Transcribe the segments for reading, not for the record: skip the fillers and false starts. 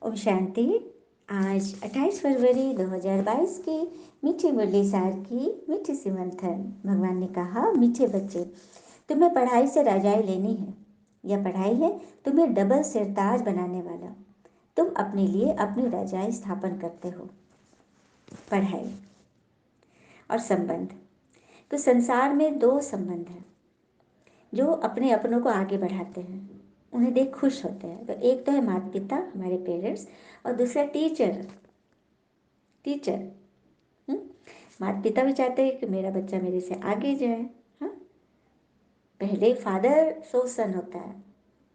ओम शांति। आज 28 फरवरी 2022 की मीठी मुरली सार की मीठी सी मंथन। भगवान ने कहा, मीठे बच्चे, तुम्हें पढ़ाई से रजाई लेनी है। यह पढ़ाई है तुम्हें डबल सिरताज बनाने वाला। तुम अपने लिए अपनी रजाई स्थापन करते हो। पढ़ाई और संबंध। तो संसार में दो संबंध हैं जो अपने अपनों को आगे बढ़ाते हैं, उन्हें देख खुश होते हैं। तो एक तो है माता पिता, हमारे पेरेंट्स, और दूसरा टीचर। टीचर माता पिता भी चाहते हैं कि मेरा बच्चा मेरे से आगे जाए। हाँ, पहले फादर सो सन होता है,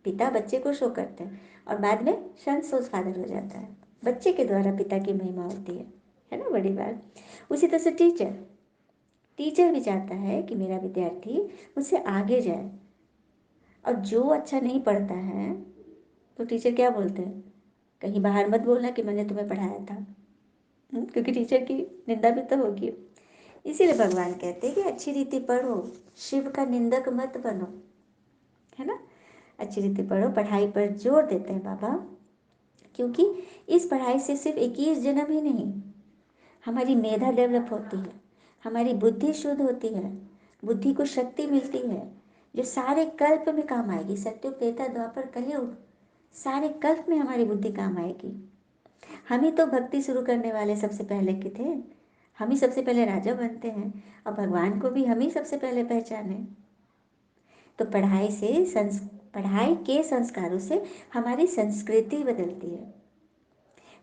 पिता बच्चे को शो करते हैं, और बाद में सन सो फादर हो जाता है। बच्चे के द्वारा पिता की महिमा होती है ना, बड़ी बात। उसी तरह से टीचर टीचर भी चाहता है कि मेरा विद्यार्थी मुझसे आगे जाए। और जो अच्छा नहीं पढ़ता है तो टीचर क्या बोलते हैं, कहीं बाहर मत बोलना कि मैंने तुम्हें पढ़ाया था। क्योंकि टीचर की निंदा भी तो होगी। इसीलिए भगवान कहते हैं कि अच्छी रीति पढ़ो, शिव का निंदक मत बनो, है ना। अच्छी रीति पढ़ो, पढ़ाई पर जोर देते हैं बाबा, क्योंकि इस पढ़ाई से सिर्फ 21 जन्म ही नहीं, हमारी मेधा डेवलप होती है, हमारी बुद्धि शुद्ध होती है, बुद्धि को शक्ति मिलती है जो सारे कल्प में काम आएगी। सत्युग, त्रेता, द्वापर, कलयुग, सारे कल्प में हमारी बुद्धि काम आएगी। हम ही तो भक्ति शुरू करने वाले सबसे पहले के थे, हम ही सबसे पहले राजा बनते हैं, और भगवान को भी हम ही सबसे पहले पहचाने। तो पढ़ाई के संस्कारों से हमारी संस्कृति बदलती है।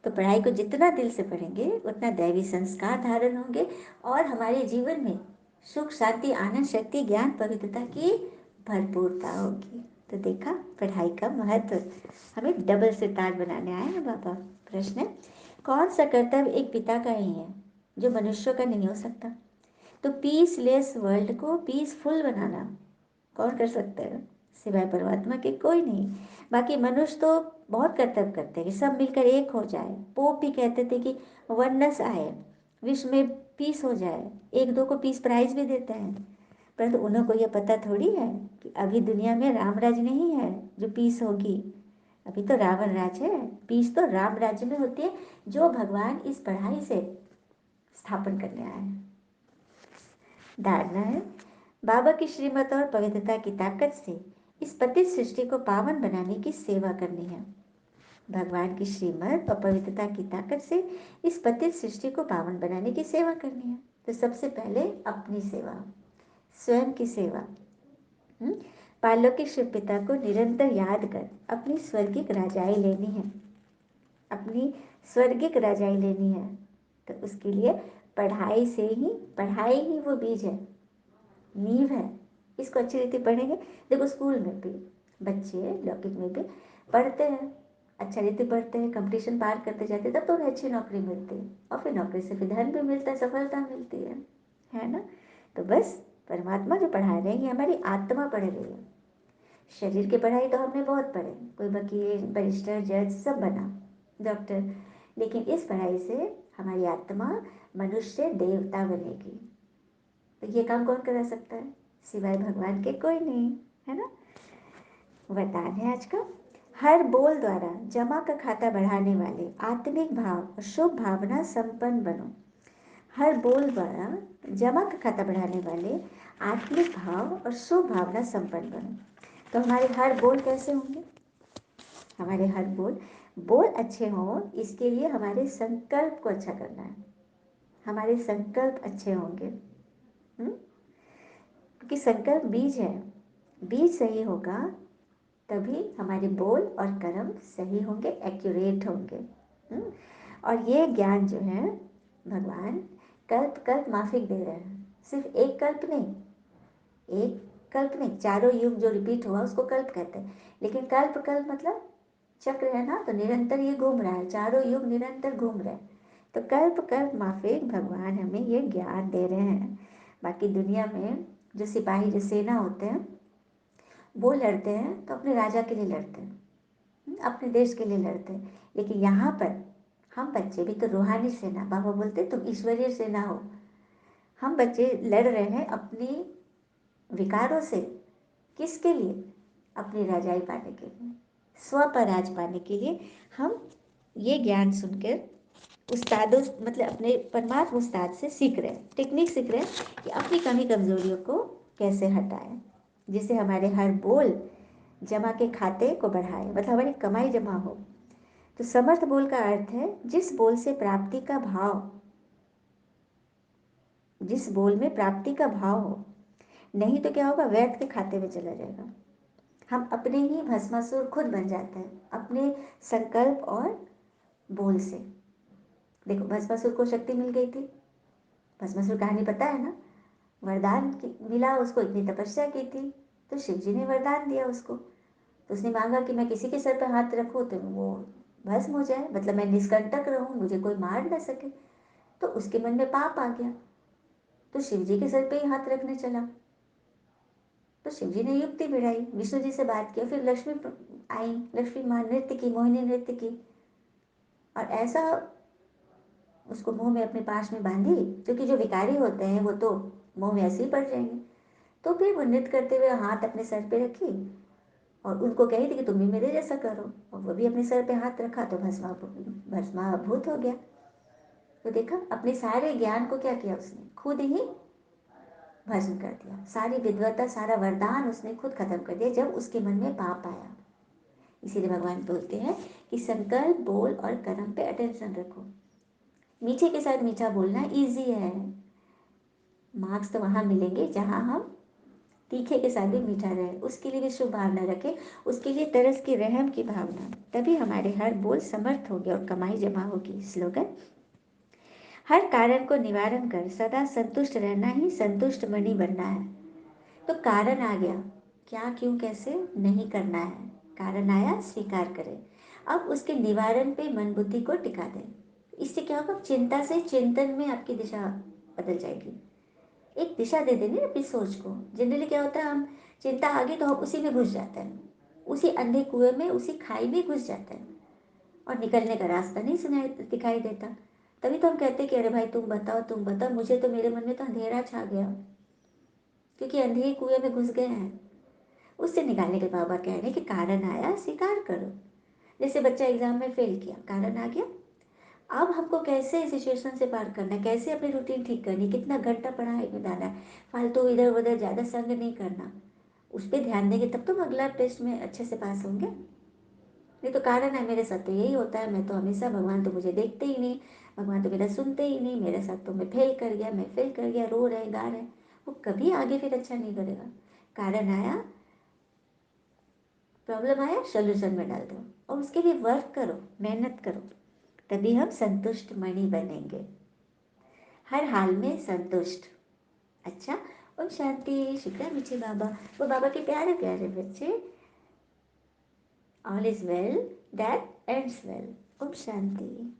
तो पढ़ाई को जितना दिल से पढ़ेंगे उतना दैवी संस्कार धारण होंगे, और हमारे जीवन में सुख, शांति, आनंद, शक्ति, ज्ञान, पवित्रता की भरपूरता होगी। तो देखा पढ़ाई का महत्व। हमें डबल सितार बनाने आए हैं बाबा। प्रश्न है, कौन सा कर्तव्य एक पिता का ही है जो मनुष्यों का नहीं हो सकता? तो पीसलेस वर्ल्ड को पीसफुल बनाना कौन कर सकता है? सिवाय परमात्मा के कोई नहीं। बाकी मनुष्य तो बहुत कर्तव्य करते हैं कि सब मिलकर एक हो जाए। पोप भी कहते थे कि वननेस आए, विश्व में पीस हो जाए। एक दो को पीस प्राइज भी देते हैं, परंतु उन्हें को यह पता थोड़ी है कि अभी दुनिया में राम राज नहीं है जो पीस होगी। अभी तो रावण राज है। पीस तो राम राज्य में होती है, जो भगवान इस पढ़ाई से स्थापन करने आए हैं। धारणा है, बाबा की श्रीमत और पवित्रता की ताकत से इस पतित सृष्टि को पावन बनाने की सेवा करनी है। भगवान की श्रीमत और पवित्रता की ताकत से इस पतित सृष्टि को पावन बनाने की सेवा करनी है। तो सबसे पहले अपनी सेवा, स्वयं की सेवा। पालौकिक शिव पिता को निरंतर याद कर अपनी स्वर्गिक राजाई लेनी है, अपनी स्वर्गिक राजाई लेनी है। तो उसके लिए पढ़ाई ही वो बीज है, नींव है। इसको अच्छी रीति पढ़ेंगे। देखो स्कूल में भी बच्चे लौकिक में भी पढ़ते हैं, अच्छा रीति पढ़ते हैं, कंपटीशन पार करते जाते, तब तो उन्हें अच्छी नौकरी मिलती है, और फिर नौकरी से फिर धन भी मिलता है, सफलता मिलती है ना। तो बस परमात्मा जो पढ़ा रहे हैं, हमारी आत्मा पढ़ रही है। शरीर की पढ़ाई तो हमने बहुत पढ़े, कोई वकील, बैरिस्टर, जज सब बना, डॉक्टर, लेकिन इस पढ़ाई से हमारी आत्मा मनुष्य देवता बनेगी। तो ये काम कौन करा सकता है? सिवाय भगवान के कोई नहीं, है ना। वरदान है आज का, हर बोल द्वारा जमा का खाता बढ़ाने वाले आत्मिक भाव और शुभ भावना संपन्न बनो। हर बोल द्वारा जमा का खाता बढ़ाने वाले आत्मिक भाव और शुभ भावना संपन्न बनो। तो हमारे हर बोल कैसे होंगे? हमारे हर बोल अच्छे हों, इसके लिए हमारे संकल्प को अच्छा करना है। हमारे संकल्प अच्छे होंगे, क्योंकि संकल्प बीज है। बीज सही होगा तभी हमारे बोल और कर्म सही होंगे, एक्यूरेट होंगे। और ये ज्ञान जो है भगवान कल्प कल्प माफिक दे रहे हैं। सिर्फ एक कल्प नहीं, चारों युग जो रिपीट हुआ उसको कल्प कहते हैं। लेकिन कल्प कल्प मतलब चक्र है ना, तो निरंतर ये घूम रहा है, चारों युग निरंतर घूम रहे हैं। तो कल्प कल्प माफिक भगवान हमें ये ज्ञान दे रहे हैं। बाकी दुनिया में जो सिपाही, जो सेना होते हैं, वो लड़ते हैं तो अपने राजा के लिए लड़ते हैं, अपने देश के लिए लड़ते हैं। लेकिन यहाँ पर हम बच्चे भी तो रूहानी सेना, बाबा बोलते तुम ईश्वरीय सेना हो। हम बच्चे लड़ रहे हैं अपनी विकारों से। किसके लिए? अपनी राजाई पाने के लिए, स्व पर राज पाने के लिए हम ये ज्ञान सुनकर उस्तादों मतलब अपने परमात्म उस्ताद से सीख रहे हैं, टेक्निक सीख रहे हैं कि अपनी कमी कमजोरियों को कैसे हटाएं, जिससे हमारे हर बोल जमा के खाते को बढ़ाए, मतलब हमारी कमाई जमा हो। तो समर्थ बोल का अर्थ है जिस बोल से प्राप्ति का भाव, जिस बोल में प्राप्ति का भाव हो, नहीं तो क्या होगा, व्यर्थ के खाते में चला जाएगा। हम अपने ही भस्मासुर खुद बन जाते हैं अपने संकल्प और बोल से। देखो भस्मासुर को शक्ति मिल गई थी, भस्मासुर कहानी पता है ना, वरदान मिला उसको, इतनी तपस्या की थी तो शिव जी ने वरदान दिया उसको। तो उसने मांगा कि मैं किसी के सर पर हाथ रखूं तो वो भस्म हो जाए, मतलब मैं निष्कंटक रहूं, मुझे कोई मार न सके। तो उसके मन में पाप आ गया, तो शिव जी के सर पे ही हाथ रखने चला। तो शिव जी ने युक्ति भिड़ाई, विष्णु जी से बात किया, फिर लक्ष्मी आई, लक्ष्मी माँ नृत्य की, मोहिनी नृत्य की, और ऐसा उसको मुंह में अपने पास में बांधी, क्योंकि जो विकारी होते हैं वो तो मुंह में ऐसे ही पड़ जाएंगे। तो फिर वो नृत्य करते हुए हाथ अपने सर पे रखी और उनको कही थी कि तुम भी मेरे जैसा करो, और वो भी अपने सर पे हाथ रखा तो भस्माभूत हो गया। तो देखा अपने सारे ज्ञान को क्या किया उसने, खुद ही भस्म कर दिया, सारी विद्वता सारा वरदान उसने खुद खत्म कर दिया जब उसके मन में पाप आया। इसीलिए भगवान बोलते हैं कि संकल्प, बोल और कर्म पे अटेंशन रखो। मीठे के साथ मीठा बोलना इजी है, मार्क्स तो वहाँ मिलेंगे जहाँ हम तीखे के साथ भी मीठा रहे, उसके लिए भी शुभ भावना रखें, उसके लिए तरस की रहम की भावना, तभी हमारे हर बोल समर्थ होगी और कमाई जमा होगी। स्लोगन, हर कारण को निवारण कर सदा संतुष्ट रहना ही संतुष्ट मणि बनना है। तो कारण आ गया, क्या क्यों कैसे नहीं करना है, कारण आया स्वीकार करें, अब उसके निवारण पे मन बुद्धि को टिका दें। इससे क्या होगा, चिंता से चिंतन में आपकी दिशा बदल जाएगी, एक दिशा दे देंगे अपनी सोच को। जनरली क्या होता है, हम चिंता आ गई तो हम उसी में घुस जाते हैं, उसी अंधे कुएं में, उसी खाई में घुस जाते हैं और निकलने का रास्ता नहीं सुनाई दिखाई देता। तभी तो हम कहते हैं कि अरे भाई तुम बताओ तुम बताओ, मुझे तो मेरे मन में तो अंधेरा छा गया, क्योंकि अंधे कुएं में घुस गए हैं। उससे निकालने के बाबा कह रहे हैं कि कारण आया स्वीकार करो। जैसे बच्चा एग्जाम में फेल किया, कारण आ गया, अब हमको कैसे सिचुएशन से पार करना है, कैसे अपनी रूटीन ठीक करनी, कितना घंटा पढ़ाई में डालना है, फालतू इधर उधर ज़्यादा संग नहीं करना, उस पर ध्यान देंगे तब तुम अगला टेस्ट में अच्छे से पास होंगे। नहीं तो कारण है मेरे साथ तो यही होता है, मैं तो हमेशा, भगवान तो मुझे देखते ही नहीं, भगवान तो मेरा सुनते ही नहीं, मेरे साथ तो मैं फेल कर गया, मैं फेल कर गया, रो रहे गा रहे, वो कभी आगे फिर अच्छा नहीं करेगा। कारण आया, प्रॉब्लम आया, सोल्यूशन में डाल दो और उसके लिए वर्क करो, मेहनत करो, तभी हम संतुष्ट मणि बनेंगे, हर हाल में संतुष्ट। अच्छा, ओम शांति। शुक्र है मीठे बाबा, वो बाबा के प्यारे प्यारे बच्चे। All is well that ends well. Om Shanti.